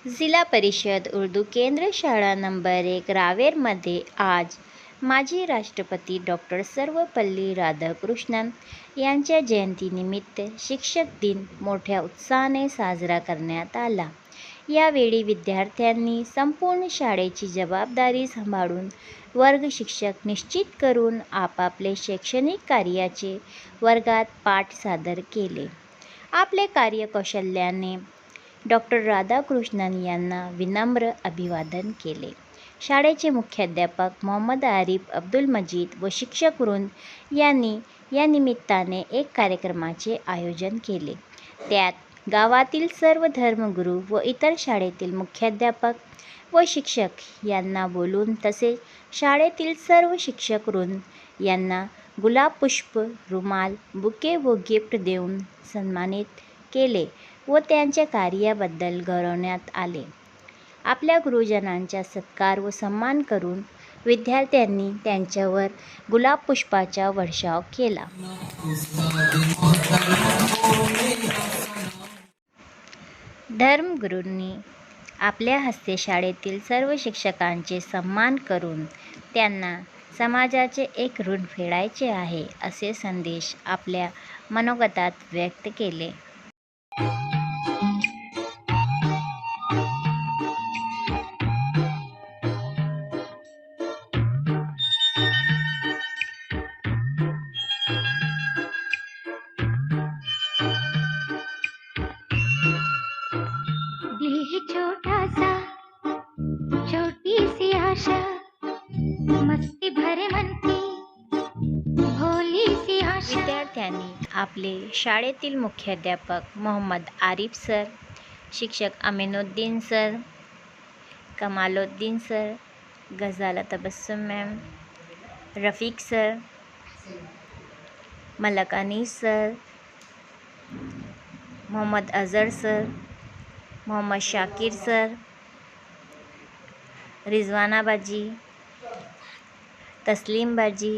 जिला परिषद उर्दू केंद्र शाळा नंबर 1 रावेरमध्ये आज माजी राष्ट्रपती डॉक्टर सर्वपल्ली राधाकृष्णन यांच्या जयंतीनिमित्त शिक्षक दिन मोठ्या उत्साहाने साजरा करण्यात आला. यावेळी विद्यार्थ्यांनी संपूर्ण शाळेची जबाबदारी सांभाळून वर्ग शिक्षक निश्चित करून आपापले शैक्षणिक कार्याचे वर्गात पाठ सादर केले. आपले कार्यकौशल्याने डॉक्टर राधाकृष्णन यांना विनम्र अभिवादन केले. शाळेचे मुख्याध्यापक मोहम्मद आरिफ अब्दुल मजीद व शिक्षक वृंद यांनी या निमित्ताने एक कार्यक्रमाचे आयोजन केले. त्यात गावातील सर्व धर्मगुरू व इतर शाळेतील मुख्याध्यापक व शिक्षक यांना बोलून तसेच शाळेतील सर्व शिक्षक वृंद यांना गुलाब पुष्प, रुमाल, बुके व गिफ्ट देऊन सन्मानित केले व त्यांच्या कार्याबद्दल गौरवण्यात आले. आपल्या गुरुजनांचा सत्कार व सन्मान करून विद्यार्थ्यांनी त्यांच्यावर गुलाब पुष्पाचा वर्षाव केला. धर्मगुरूंनी आपल्या हस्ते शाळेतील सर्व शिक्षकांचे सन्मान करून त्यांना समाजाचे एक ऋण फेडायचे आहे असे संदेश आपल्या मनोगतात व्यक्त केले. दिल है छोटा सा, छोटी सी आशा, मस्ती भरे मन की भोली सी आशा. विद्यार्थ्यांनी आपले शाळेतील मुख्याध्यापक मोहम्मद आरिफ सर, शिक्षक Aminuddin sir, Kamaluddin sir, Gazala Tabassum ma'am, Rafiq sir, Malak Anees sir, Mohammad Azhar sir, Mohammad Shakir sir, Rizwana बाजी, तस्लीम बाजी,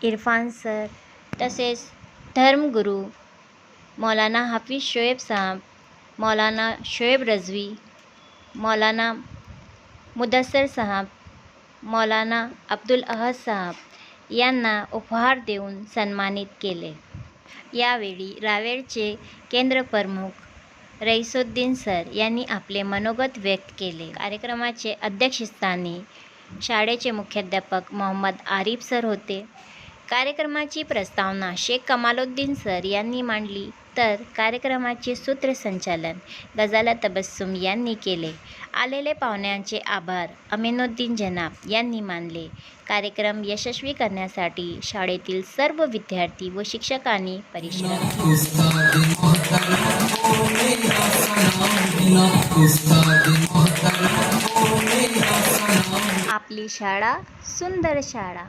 इरफान सर तसेच धर्मगुरू मौलाना हाफिज शोएब साहब, मौलाना शोएब रजवी, मौलाना मुदस्सर साहब, मौलाना अब्दुल अहद साहब यांना उपहार देऊन सन्मानित केले. यावेळी रावेरचे केंद्रप्रमुख रईसुद्दीन सर यांनी आपले मनोगत व्यक्त केले. कार्यक्रमाचे अध्यक्षस्थानी शाळेचे मुख्याध्यापक मोहम्मद आरिफ सर होते. कार्यक्रमाची प्रस्तावना शेख कमालुद्दीन सर यांनी मांडली तर कार्यक्रमाचे सूत्रसंचालन गजाला तबस्सुम यांनी केले. आलेले पाहुण्यांचे आभार अमीनुद्दीन जनाब यांनी मानले. कार्यक्रम यशस्वी करण्यासाठी शाळेतील सर्व विद्यार्थी व शिक्षकांनी परिश्रम आपली शाळा सुंदर शाळा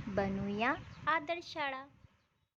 बनूया आदर्श शाळा.